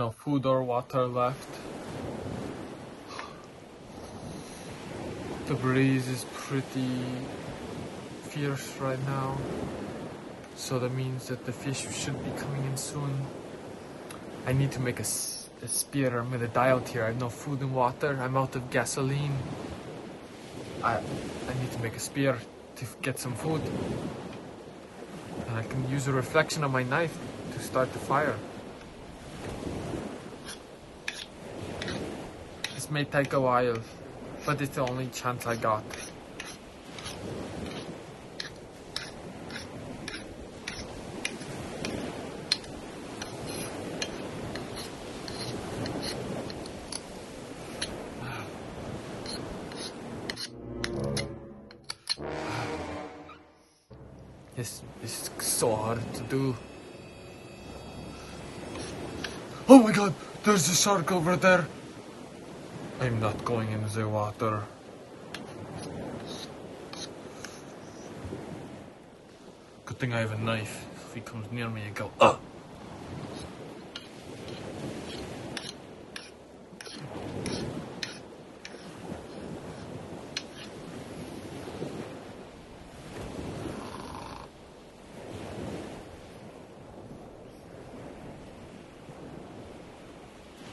No food or water left. The breeze is pretty fierce right now, so that means that the fish should be coming in soon. I need to make a spear. I'm gonna die out here. I have no food and water. I'm out of gasoline. I need to make a spear to get some food. And I can use a reflection of my knife to start the fire. This may take a while, but it's the only chance I got. This is so hard to do. Oh my god, there's a shark over there. I'm not going in the water. Good thing I have a knife. If he comes near me, I go,